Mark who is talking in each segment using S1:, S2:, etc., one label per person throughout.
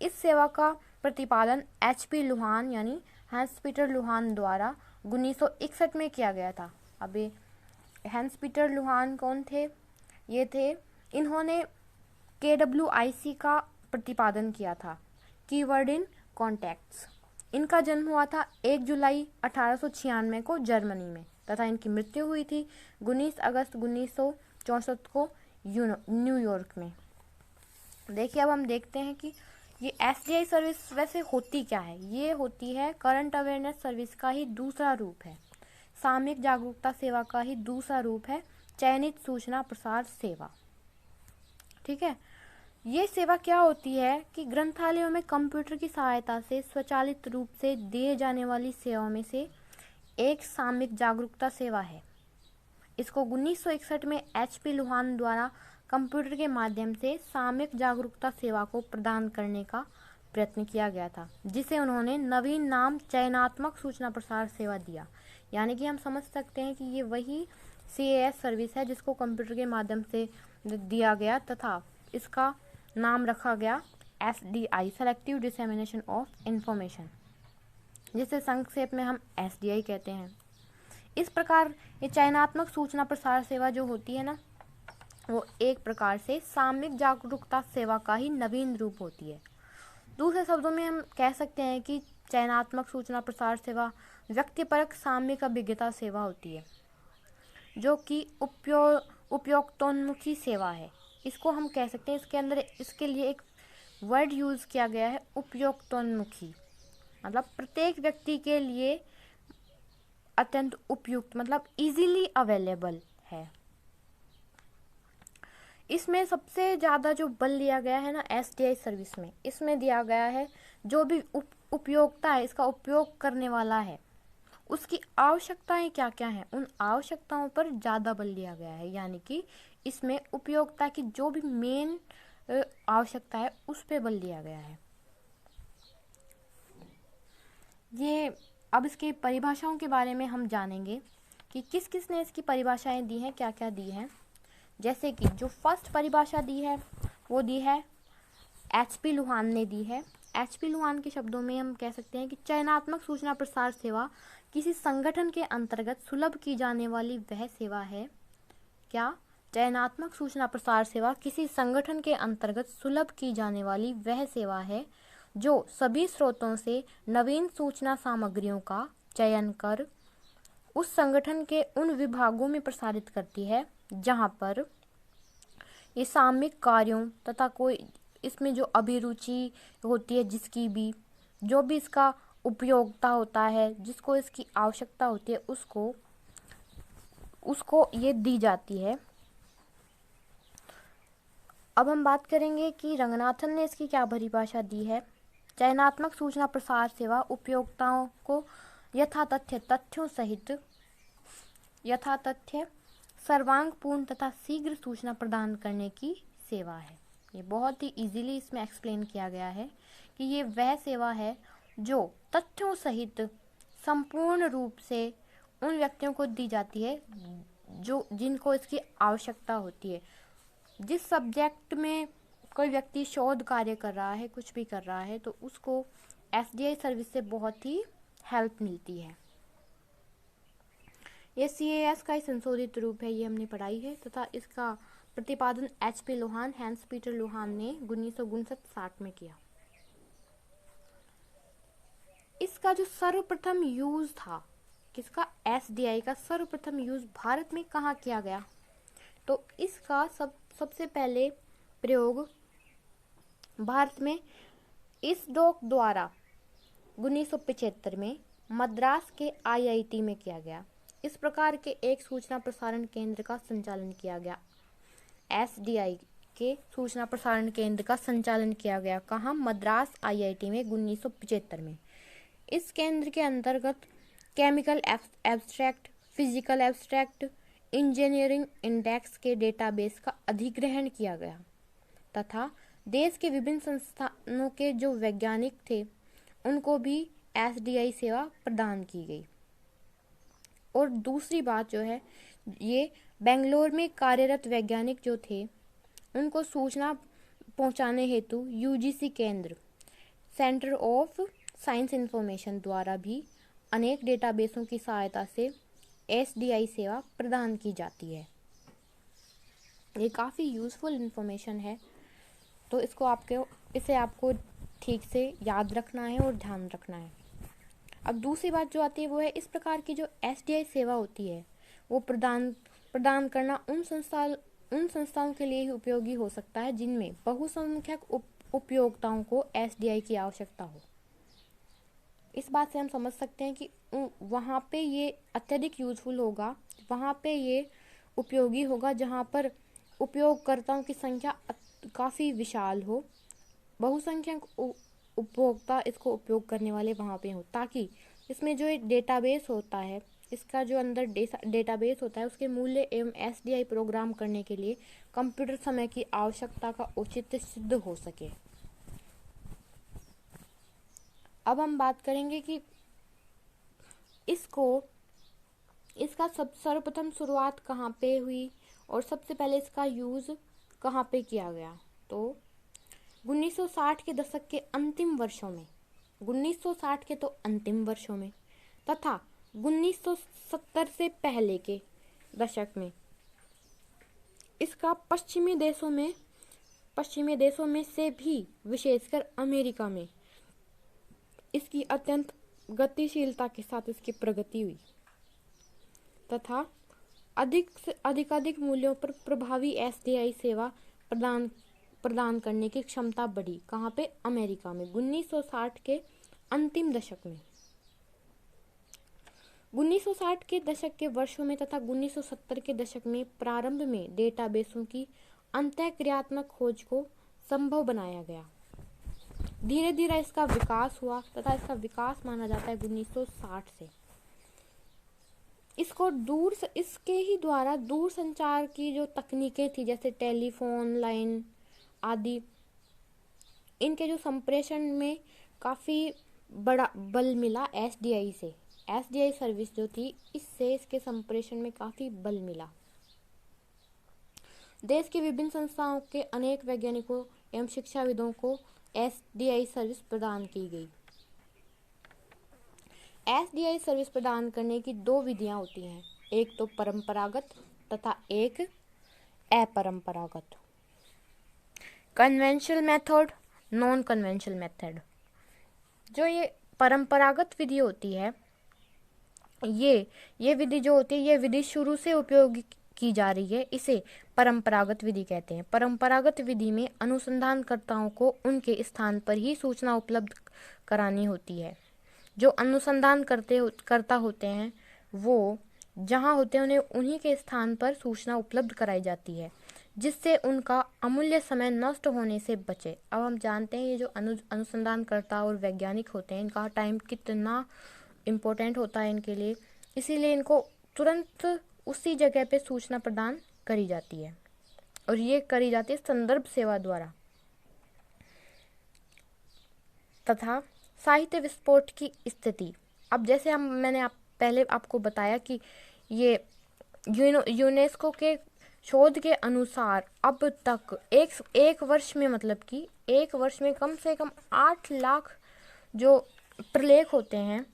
S1: इस सेवा का प्रतिपादन HP लुहान यानी हैंस पीटर लुहान द्वारा 1961 में किया गया था। अभी हैंस पीटर लुहान कौन थे? ये थे, इन्होंने KWIC का प्रतिपादन किया था, कीवर्ड इन कॉन्टेक्ट्स। इनका जन्म हुआ था 1 जुलाई 1896 को जर्मनी में तथा इनकी मृत्यु हुई थी 19 अगस्त 1964 को न्यूयॉर्क में। देखिए, अब हम देखते हैं कि ये SDI सर्विस वैसे होती क्या है। ये होती है करंट अवेयरनेस सर्विस का ही दूसरा रूप है, सामयिक जागरूकता सेवा का ही दूसरा रूप है चयनित सूचना प्रसार सेवा। ठीक है, ये सेवा क्या होती है कि ग्रंथालयों में कंप्यूटर की सहायता से स्वचालित रूप से दिए जाने वाली सेवाओं में से एक सामयिक जागरूकता सेवा है। इसको 1961 में HP लुहान द्वारा कंप्यूटर के माध्यम से सामयिक जागरूकता सेवा को प्रदान करने का प्रयत्न किया गया था, जिसे उन्होंने नवीन नाम चयनात्मक सूचना प्रसार सेवा दिया। यानी कि हम समझ सकते हैं कि ये वही CAS सर्विस है जिसको कंप्यूटर के माध्यम से दिया गया तथा इसका नाम रखा गया SDI, selective dissemination of information, जिसे संक्षेप में हम SDI कहते हैं। इस प्रकार ये चयनात्मक सूचना प्रसार सेवा जो होती है ना, वो एक प्रकार से सामयिक जागरूकता सेवा का ही नवीन रूप होती है। दूसरे शब्दों में हम कह सकते हैं कि चयनात्मक सूचना प्रसार सेवा व्यक्तिपरक सामयिक अभिज्ञता सेवा होती है, जो कि उपयोक्तोन्मुखी सेवा है। इसको हम कह सकते हैं, इसके अंदर इसके लिए एक वर्ड यूज़ किया गया है, उपयोक्तोन्मुखी, मतलब प्रत्येक व्यक्ति के लिए अत्यंत उपयुक्त, मतलब इजीली अवेलेबल है। इसमें सबसे ज़्यादा जो बल लिया गया है ना SDI सर्विस में, इसमें दिया गया है जो भी उपयोक्ता है, इसका उपयोग करने वाला है, उसकी आवश्यकताएं क्या क्या हैं, उन आवश्यकताओं पर ज़्यादा बल दिया गया है। यानी कि इसमें उपयोक्ता की जो भी मेन आवश्यकता है उस पे बल दिया गया है। ये अब इसकी परिभाषाओं के बारे में हम जानेंगे कि किस किस ने इसकी परिभाषाएं दी हैं, क्या क्या दी हैं। जैसे कि जो फर्स्ट परिभाषा दी है वो दी है HP लुहान ने दी है। HP लुहान के शब्दों में हम कह सकते हैं कि चयनात्मक सूचना प्रसार सेवा किसी संगठन के अंतर्गत सुलभ की जाने वाली वह सेवा है। क्या? चयनात्मक सूचना प्रसार सेवा किसी संगठन के अंतर्गत सुलभ की जाने वाली वह सेवा है जो सभी स्रोतों से नवीन सूचना सामग्रियों का चयन कर उस संगठन के उन विभागों में प्रसारित करती है जहां पर ये सामयिक कार्यों तथा कोई इसमें जो अभिरुचि होती है, जिसकी भी जो भी इसका उपयोगिता होता है, जिसको इसकी आवश्यकता होती है, उसको ये दी जाती है। अब हम बात करेंगे कि रंगनाथन ने इसकी क्या परिभाषा दी है। चयनात्मक सूचना प्रसार सेवा उपयोक्ताओं को यथातथ्य सर्वांगपूर्ण तथा शीघ्र सूचना प्रदान करने की सेवा है। ये बहुत ही इजीली इसमें एक्सप्लेन किया गया है कि ये वह सेवा है जो तथ्यों सहित संपूर्ण रूप से उन व्यक्तियों को दी जाती है जिनको इसकी आवश्यकता होती है। जिस सब्जेक्ट में कोई व्यक्ति शोध कार्य कर रहा है, कुछ भी कर रहा है, तो उसको SDI सर्विस से बहुत ही हेल्प मिलती है। ये CAS का ही संशोधित रूप है, ये हमने पढ़ाई है तथा इसका प्रतिपादन HP लुहान, हैंस पीटर लुहान ने 1959-60 में किया। इसका जो सर्वप्रथम यूज था, किसका? SDI का सर्वप्रथम यूज भारत में कहाँ किया गया? तो इसका सबसे पहले प्रयोग भारत में ISDOC द्वारा 1975 में मद्रास के IIT में किया गया। इस प्रकार के एक सूचना प्रसारण केंद्र का संचालन किया गया। SDI के सूचना प्रसारण केंद्र का संचालन किया गया कहाँ? मद्रास IIT में 1975 में। इस केंद्र के अंतर्गत chemical abstract, physical abstract, engineering index के डेटाबेस का अधिग्रहण किया गया तथा देश के विभिन्न संस्थानों के जो वैज्ञानिक थे उनको भी SDI सेवा प्रदान की गई। और दूसरी बात जो है, ये बेंगलोर में कार्यरत वैज्ञानिक जो थे उनको सूचना पहुंचाने हेतु UGC केंद्र सेंटर ऑफ साइंस इंफॉर्मेशन द्वारा भी अनेक डेटाबेसों की सहायता से SDI सेवा प्रदान की जाती है। ये काफ़ी यूज़फुल इंफॉर्मेशन है, तो इसे आपको ठीक से याद रखना है और ध्यान रखना है। अब दूसरी बात जो आती है वो है, इस प्रकार की जो SDI सेवा होती है वो प्रदान करना उन संस्थाओं के लिए ही उपयोगी हो सकता है जिनमें बहुसंख्यक उपयोक्ताओं को SDI की आवश्यकता हो। इस बात से हम समझ सकते हैं कि वहाँ पे ये अत्यधिक यूजफुल होगा, वहाँ पे ये उपयोगी होगा जहाँ पर उपयोगकर्ताओं की संख्या काफ़ी विशाल हो, बहुसंख्यक उपभोक्ता इसको उपयोग करने वाले वहाँ पे हो, ताकि इसमें जो एक डेटाबेस होता है, इसका जो अंदर डेटाबेस होता है उसके मूल्य एवं SDI प्रोग्राम करने के लिए कंप्यूटर समय की आवश्यकता का औचित्य सिद्ध हो सके। अब हम बात करेंगे कि इसका सर्वप्रथम शुरुआत कहाँ पे हुई और सबसे पहले इसका यूज़ कहाँ पे किया गया। तो 1960 के दशक के अंतिम वर्षों में, 1960 के तो अंतिम वर्षों में तथा 1970 से पहले के दशक में इसका पश्चिमी देशों में से भी विशेषकर अमेरिका में इसकी अत्यंत गतिशीलता के साथ इसकी प्रगति हुई तथा अधिक मूल्यों पर प्रभावी SDI सेवा प्रदान करने की क्षमता बढ़ी। कहाँ पे? अमेरिका में 1960 के अंतिम दशक में। 1960 के दशक के वर्षों में तथा 1970 के दशक में प्रारंभ में डेटाबेसों की अंतःक्रियात्मक खोज को संभव बनाया गया। धीरे धीरे इसका विकास हुआ तथा इसका विकास माना जाता है 1960 से। इसके ही द्वारा दूर संचार की जो तकनीकें थी, जैसे टेलीफोन लाइन आदि, इनके जो संप्रेषण में काफ़ी बड़ा बल मिला SDI से। SDI सर्विस जो थी, इससे इसके संप्रेषण में काफ़ी बल मिला। देश की विभिन्न संस्थाओं के अनेक वैज्ञानिकों एवं शिक्षाविदों को SDI सर्विस प्रदान की गई। SDI सर्विस प्रदान करने की दो विधियां होती हैं, एक तो परंपरागत तथा एक अपरंपरागत। Conventional method, non conventional method. जो ये परंपरागत विधि होती है, ये विधि जो होती है, ये विधि शुरू से उपयोग की जा रही है, इसे परंपरागत विधि कहते हैं। परंपरागत विधि में अनुसंधानकर्ताओं को उनके स्थान पर ही सूचना उपलब्ध करानी होती है। जो अनुसंधान करता होते हैं वो जहाँ होते हैं उन्हें उन्हीं के स्थान पर सूचना उपलब्ध कराई जाती है, जिससे उनका अमूल्य समय नष्ट होने से बचे। अब हम जानते हैं ये जो अनुसंधानकर्ता और वैज्ञानिक होते हैं, इनका टाइम कितना इम्पोर्टेंट होता है इनके लिए, इसीलिए इनको तुरंत उसी जगह पे सूचना प्रदान करी जाती है और ये करी जाती है संदर्भ सेवा द्वारा। तथा साहित्य विस्फोट की स्थिति। अब जैसे मैंने पहले आपको बताया कि ये यूनेस्को के शोध के अनुसार अब तक एक वर्ष में, मतलब कि एक वर्ष में कम से कम 8 लाख जो प्रलेख होते हैं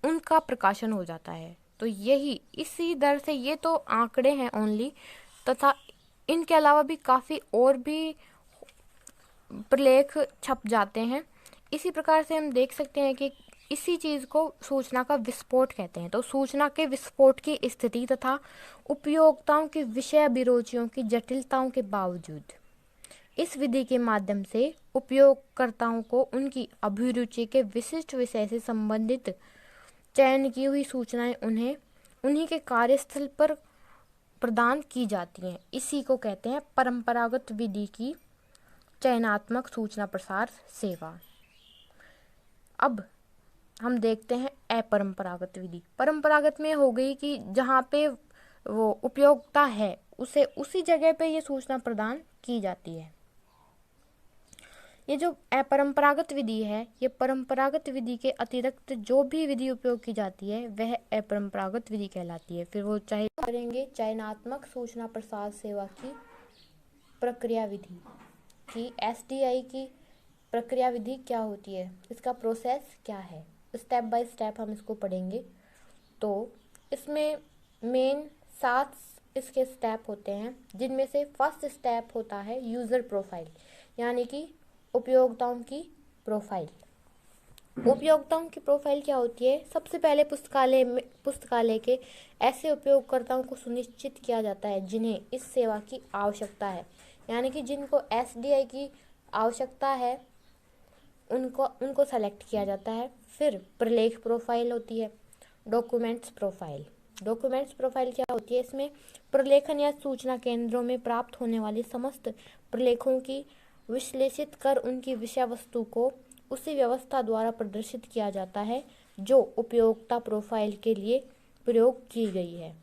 S1: उनका प्रकाशन हो जाता है। तो इसी दर से, ये तो आंकड़े हैं ओनली, तथा इनके अलावा भी काफ़ी और भी प्रलेख छप जाते हैं। इसी प्रकार से हम देख सकते हैं कि इसी चीज़ को सूचना का विस्फोट कहते हैं। तो सूचना के विस्फोट की स्थिति तथा उपयोक्ताओं की विषय अभिरुचियों की जटिलताओं के बावजूद इस विधि के माध्यम से उपयोगकर्ताओं को उनकी अभिरुचि के विशिष्ट विषय से संबंधित चयन की हुई सूचनाएं उन्हीं के कार्यस्थल पर प्रदान की जाती हैं। इसी को कहते हैं परंपरागत विधि की चयनात्मक सूचना प्रसार सेवा। अब हम देखते हैं अपरंपरागत विधि। परंपरागत में हो गई कि जहाँ पे वो उपयोक्ता है उसे उसी जगह पे ये सूचना प्रदान की जाती है। ये जो अपरंपरागत विधि है, ये परंपरागत विधि के अतिरिक्त जो भी विधि उपयोग की जाती है वह अपरंपरागत विधि कहलाती है। फिर वो चाहे करेंगे चयनात्मक सूचना प्रसार सेवा की प्रक्रिया विधि की SDI की प्रक्रिया विधि क्या होती है, इसका प्रोसेस क्या है, स्टेप बाय स्टेप हम इसको पढ़ेंगे। तो इसमें मेन 7 इसके स्टेप होते हैं, जिनमें से फर्स्ट स्टेप होता है यूज़र प्रोफाइल, यानी कि उपयोक्ताओं की प्रोफाइल। उपयोक्ताओं की प्रोफाइल क्या होती है? सबसे पहले पुस्तकालय के ऐसे उपयोगकर्ताओं को सुनिश्चित किया जाता है जिन्हें इस सेवा की आवश्यकता है, यानी कि जिनको एसडीआई की आवश्यकता है उनको सेलेक्ट किया जाता है। फिर प्रलेख प्रोफाइल होती है। डॉक्यूमेंट्स प्रोफाइल क्या होती है? इसमें प्रलेखन या सूचना केंद्रों में प्राप्त होने वाली समस्त प्रलेखों की विश्लेषित कर उनकी विषय वस्तु को उसी व्यवस्था द्वारा प्रदर्शित किया जाता है जो उपयोक्ता प्रोफाइल के लिए प्रयोग की गई है।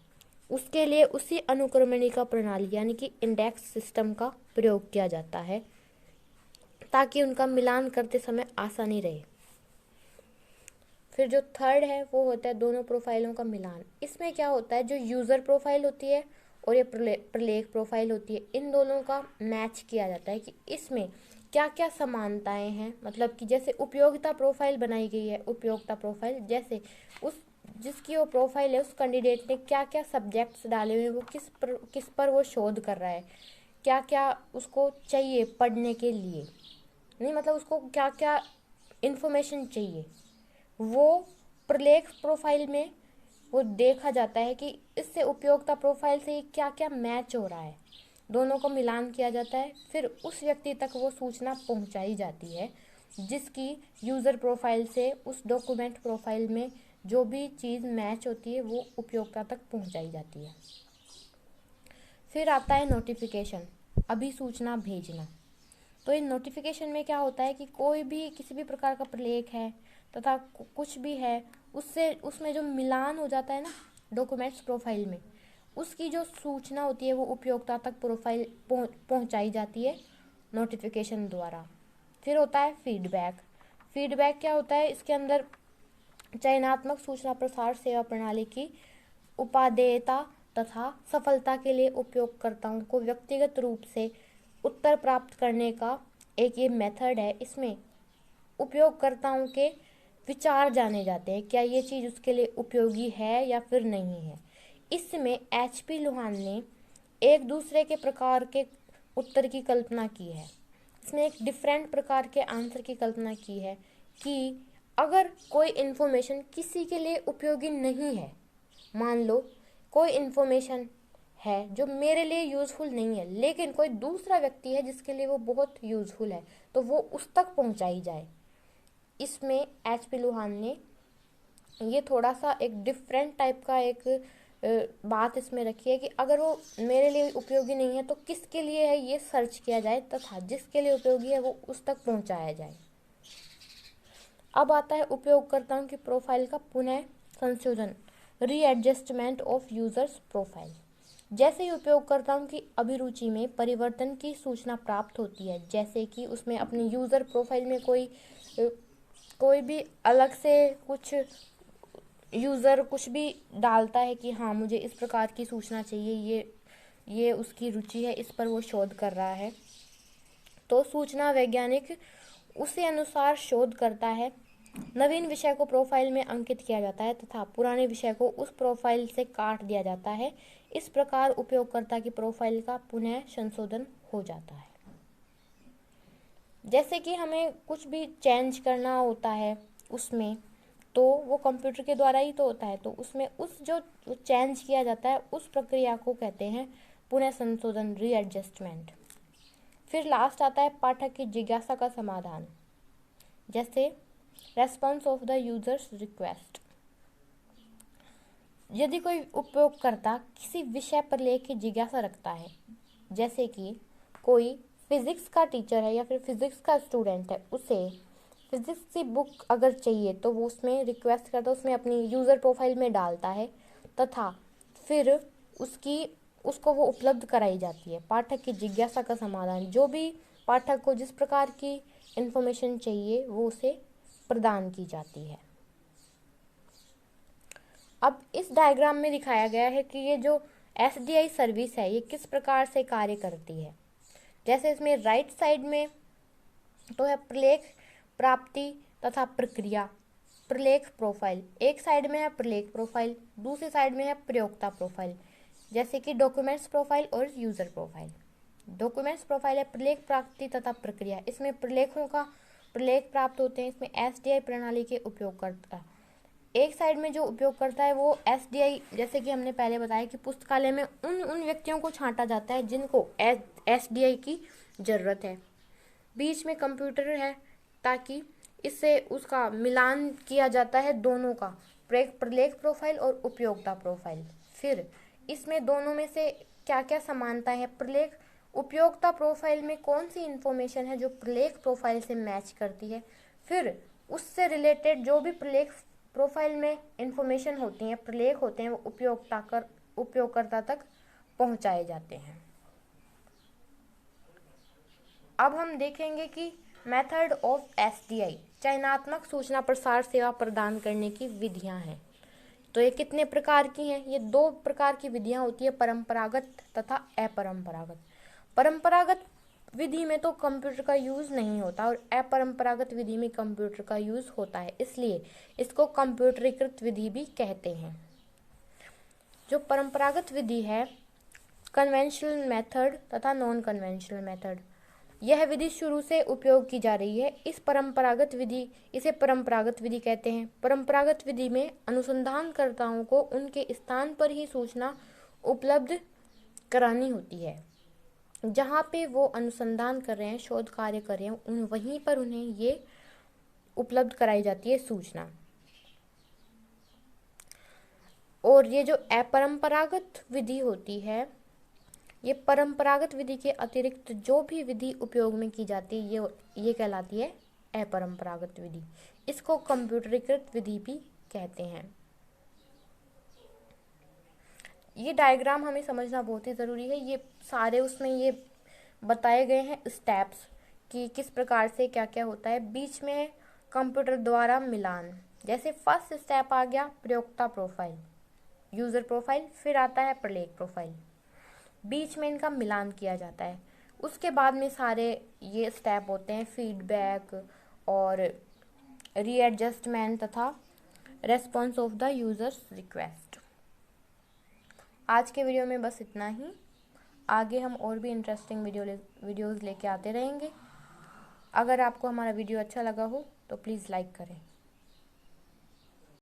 S1: उसके लिए उसी अनुक्रमणिका प्रणाली यानी कि इंडेक्स सिस्टम का प्रयोग किया जाता है ताकि उनका मिलान करते समय आसानी रहे। फिर जो थर्ड है वो होता है दोनों प्रोफाइलों का मिलान। इसमें क्या होता है, जो यूज़र प्रोफाइल होती है और ये प्रलेख प्रोफाइल होती है, इन दोनों का मैच किया जाता है कि इसमें क्या क्या समानताएं हैं। मतलब कि जैसे उपयोगिता प्रोफाइल बनाई गई है, उपयोगिता प्रोफाइल जैसे उस जिसकी वो प्रोफाइल है उस कैंडिडेट ने क्या क्या सब्जेक्ट्स डाले हुए हैं, वो किस पर वो शोध कर रहा है, क्या क्या उसको चाहिए पढ़ने के लिए, नहीं मतलब उसको क्या क्या इन्फॉर्मेशन चाहिए, वो प्रलेख प्रोफाइल में वो देखा जाता है कि इससे उपयोगिता प्रोफाइल से क्या क्या मैच हो रहा है, दोनों को मिलान किया जाता है। फिर उस व्यक्ति तक वो सूचना पहुंचाई जाती है जिसकी यूज़र प्रोफाइल से उस डॉक्यूमेंट प्रोफाइल में जो भी चीज़ मैच होती है वो उपयोक्ता तक पहुंचाई जाती है। फिर आता है नोटिफिकेशन, अभिसूचना भेजना। तो इन नोटिफिकेशन में क्या होता है कि कोई भी किसी भी प्रकार का प्रलेख है तथा कुछ भी है उसमें जो मिलान हो जाता है ना डॉक्यूमेंट्स प्रोफाइल में, उसकी जो सूचना होती है वो उपयोक्ता तक प्रोफाइल पहुंचाई जाती है नोटिफिकेशन द्वारा। फिर होता है फीडबैक क्या होता है? इसके अंदर चयनात्मक सूचना प्रसार सेवा प्रणाली की उपादेयता तथा सफलता के लिए उपयोगकर्ताओं को व्यक्तिगत रूप से उत्तर प्राप्त करने का एक ये मेथड है। इसमें उपयोगकर्ताओं के विचार जाने जाते हैं, क्या ये चीज़ उसके लिए उपयोगी है या फिर नहीं है। इसमें एचपी लुहान ने एक दूसरे के प्रकार के उत्तर की कल्पना की है। इसमें एक डिफरेंट प्रकार के आंसर की कल्पना की है कि अगर कोई इन्फॉर्मेशन किसी के लिए उपयोगी नहीं है, मान लो कोई इन्फॉर्मेशन है जो मेरे लिए यूज़फुल नहीं है लेकिन कोई दूसरा व्यक्ति है जिसके लिए वो बहुत यूज़फुल है, तो वो उस तक पहुंचाई जाए। इसमें एचपी लुहान ने ये थोड़ा सा एक डिफरेंट टाइप का एक बात इसमें रखी है कि अगर वो मेरे लिए उपयोगी नहीं है तो किसके लिए है ये सर्च किया जाए तथा जिसके लिए उपयोगी है वो उस तक पहुंचाया जाए। अब आता है उपयोगकर्ताओं की प्रोफाइल का पुनः संशोधन, रीएडजस्टमेंट ऑफ यूजर्स प्रोफाइल। जैसे ही उपयोगकर्ताओं की अभिरुचि में परिवर्तन की सूचना प्राप्त होती है, जैसे कि उसमें अपनी यूज़र प्रोफाइल में कोई भी अलग से कुछ यूज़र कुछ भी डालता है कि हाँ मुझे इस प्रकार की सूचना चाहिए, ये उसकी रुचि है, इस पर वो शोध कर रहा है, तो सूचना वैज्ञानिक उसी अनुसार शोध करता है। नवीन विषय को प्रोफाइल में अंकित किया जाता है तथा पुराने विषय को उस प्रोफाइल से काट दिया जाता है। इस प्रकार उपयोगकर्ता की प्रोफाइल का पुनः संशोधन हो जाता है। जैसे कि हमें कुछ भी चेंज करना होता है उसमें, तो वो कंप्यूटर के द्वारा ही तो होता है, तो उसमें उस जो चेंज किया जाता है उस प्रक्रिया को कहते हैं पुनः संशोधन, रीएडजस्टमेंट। फिर लास्ट आता है पाठक की जिज्ञासा का समाधान, जैसे response of the users request. यदि कोई उपयोगकर्ता किसी विषय पर लेख की जिज्ञासा रखता है, जैसे कि कोई फिजिक्स का टीचर है या फिर फिजिक्स का स्टूडेंट है, उसे फिजिक्स की बुक अगर चाहिए तो वो उसमें रिक्वेस्ट करता है, उसमें अपनी यूज़र प्रोफाइल में डालता है तथा फिर उसको वो उपलब्ध कराई जाती है। पाठक की जिज्ञासा का समाधान, जो भी पाठक को जिस प्रकार की इन्फॉर्मेशन चाहिए वो उसे प्रदान की जाती है। अब इस डायग्राम में दिखाया गया है कि ये जो एसडीआई सर्विस है ये किस प्रकार से कार्य करती है। जैसे इसमें राइट साइड में तो है प्रलेख प्राप्ति तथा प्रक्रिया। प्रलेख प्रोफाइल, एक साइड में है प्रलेख प्रोफाइल, दूसरी साइड में है प्रयोक्ता प्रोफाइल, जैसे कि डॉक्यूमेंट्स प्रोफाइल और यूजर प्रोफाइल। डॉक्यूमेंट्स प्रोफाइल है प्रलेख प्राप्ति तथा प्रक्रिया, इसमें प्रलेखों का प्रलेख प्राप्त होते हैं, इसमें एसडीआई प्रणाली के उपयोगकर्ता। एक साइड में जो उपयोग करता है वो एसडीआई, जैसे कि हमने पहले बताया कि पुस्तकालय में उन व्यक्तियों को छांटा जाता है जिनको एसडीआई की ज़रूरत है। बीच में कंप्यूटर है ताकि इससे उसका मिलान किया जाता है दोनों का, प्रलेख प्रोफाइल और उपयोक्ता प्रोफाइल। फिर इसमें दोनों में से क्या क्या समानता है, प्रलेख उपयोक्ता प्रोफाइल में कौन सी इंफॉर्मेशन है जो प्रलेख प्रोफाइल से मैच करती है, फिर उससे रिलेटेड जो भी प्रलेख प्रोफाइल में इंफॉर्मेशन होती हैं, प्रलेख होते हैं, वो उपयोगकर्ता तक पहुंचाए जाते हैं। अब हम देखेंगे कि मेथड ऑफ एसडीआई, चयनात्मक सूचना प्रसार सेवा प्रदान करने की विधियां हैं। तो ये कितने प्रकार की हैं? ये 2 प्रकार की विधियां होती है, परंपरागत तथा अपरंपरागत। परंपरागत विधि में तो कंप्यूटर का यूज़ नहीं होता और अपरंपरागत विधि में कंप्यूटर का यूज़ होता है, इसलिए इसको कंप्यूटरीकृत विधि भी कहते हैं। जो परंपरागत विधि है, कन्वेंशनल मेथड तथा नॉन कन्वेंशनल मेथड, यह विधि शुरू से उपयोग की जा रही है। इसे परंपरागत विधि कहते हैं। परंपरागत विधि में अनुसंधानकर्ताओं को उनके स्थान पर ही सूचना उपलब्ध करानी होती है। जहाँ पे वो अनुसंधान कर रहे हैं, शोध कार्य कर रहे हैं, वहीं पर उन्हें ये उपलब्ध कराई जाती है सूचना। और ये जो अपरंपरागत विधि होती है, ये परंपरागत विधि के अतिरिक्त जो भी विधि उपयोग में की जाती है ये कहलाती है अपरंपरागत विधि। इसको कंप्यूटरीकृत विधि भी कहते हैं। ये डायग्राम हमें समझना बहुत ही ज़रूरी है। ये सारे उसमें ये बताए गए हैं स्टेप्स कि किस प्रकार से क्या क्या होता है। बीच में कंप्यूटर द्वारा मिलान, जैसे फर्स्ट स्टेप आ गया प्रयोक्ता प्रोफाइल, यूज़र प्रोफाइल, फिर आता है प्रलेख प्रोफाइल, बीच में इनका मिलान किया जाता है। उसके बाद में सारे ये स्टेप होते हैं फीडबैक और रीएडजस्टमेंट तथा response of the users request. आज के वीडियो में बस इतना ही। आगे हम और भी इंटरेस्टिंग वीडियोज़ लेके आते रहेंगे। अगर आपको हमारा वीडियो अच्छा लगा हो तो प्लीज़ लाइक करें।